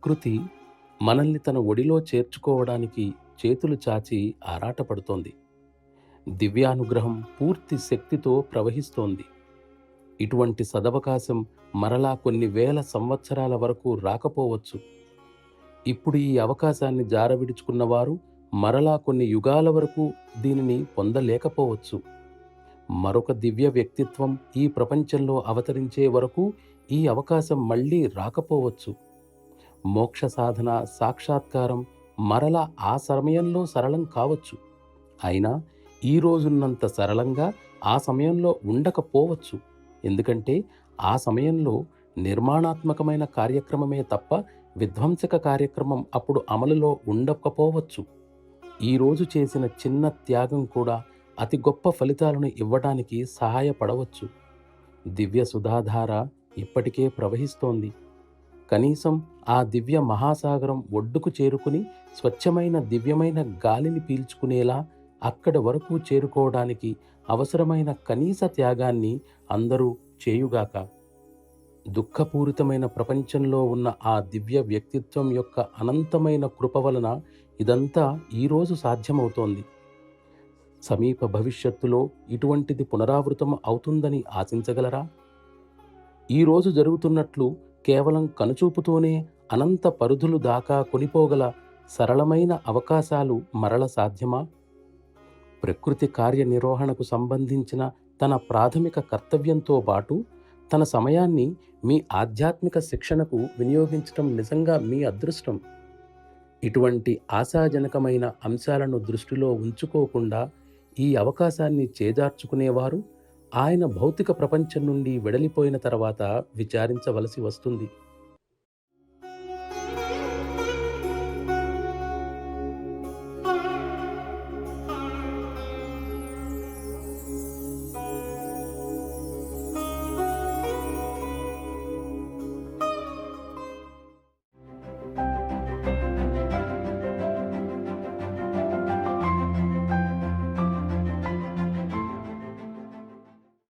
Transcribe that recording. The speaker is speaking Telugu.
ప్రకృతి మనల్ని తన ఒడిలో చేర్చుకోవడానికి చేతులు చాచి ఆరాటపడుతోంది. దివ్యానుగ్రహం పూర్తి శక్తితో ప్రవహిస్తోంది. ఇటువంటి సదవకాశం మరలా కొన్ని వేల సంవత్సరాల వరకు రాకపోవచ్చు. ఇప్పుడు ఈ అవకాశాన్ని జారవిడుచుకున్నవారు మరలా కొన్ని యుగాల వరకు దీనిని పొందలేకపోవచ్చు. మరొక దివ్య వ్యక్తిత్వం ఈ ప్రపంచంలో అవతరించే వరకు ఈ అవకాశం మళ్ళీ రాకపోవచ్చు. మోక్ష సాధన, సాక్షాత్కారం మరలా ఆ సమయంలో సరళం కావచ్చు. అయినా ఈ రోజున్నంత సరళంగా ఆ సమయంలో ఉండకపోవచ్చు. ఎందుకంటే ఆ సమయంలో నిర్మాణాత్మకమైన కార్యక్రమమే తప్ప విధ్వంసక కార్యక్రమం అప్పుడు అమలులో ఉండకపోవచ్చు. ఈరోజు చేసిన చిన్న త్యాగం కూడా అతి గొప్ప ఫలితాలను ఇవ్వడానికి సహాయపడవచ్చు. దివ్య సుధాధార ఇప్పటికే ప్రవహిస్తోంది. కనీసం ఆ దివ్య మహాసాగరం ఒడ్డుకు చేరుకుని స్వచ్ఛమైన దివ్యమైన గాలిని పీల్చుకునేలా అక్కడి వరకు చేరుకోవడానికి అవసరమైన కనీస త్యాగాన్ని అందరూ చేయుగాక. దుఃఖపూరితమైన ప్రపంచంలో ఉన్న ఆ దివ్య వ్యక్తిత్వం యొక్క అనంతమైన కృప వలన ఇదంతా ఈరోజు సాధ్యమవుతోంది. సమీప భవిష్యత్తులో ఇటువంటిది పునరావృతం అవుతుందని ఆశించగలరా? ఈరోజు జరుగుతున్నట్లు కేవలం కనుచూపుతోనే అనంత పరిధులు దాకా కొనిపోగల సరళమైన అవకాశాలు మరల సాధ్యమా? ప్రకృతి కార్యనిర్వహణకు సంబంధించిన తన ప్రాథమిక కర్తవ్యంతో పాటు తన సమయాన్ని మీ ఆధ్యాత్మిక శిక్షణకు వినియోగించటం నిజంగా మీ అదృష్టం. ఇటువంటి ఆశాజనకమైన అంశాలను దృష్టిలో ఉంచుకోకుండా ఈ అవకాశాన్ని చేజార్చుకునేవారు ఆయన భౌతిక ప్రపంచం నుండి వెడలిపోయిన తర్వాత విచారించవలసి వస్తుంది.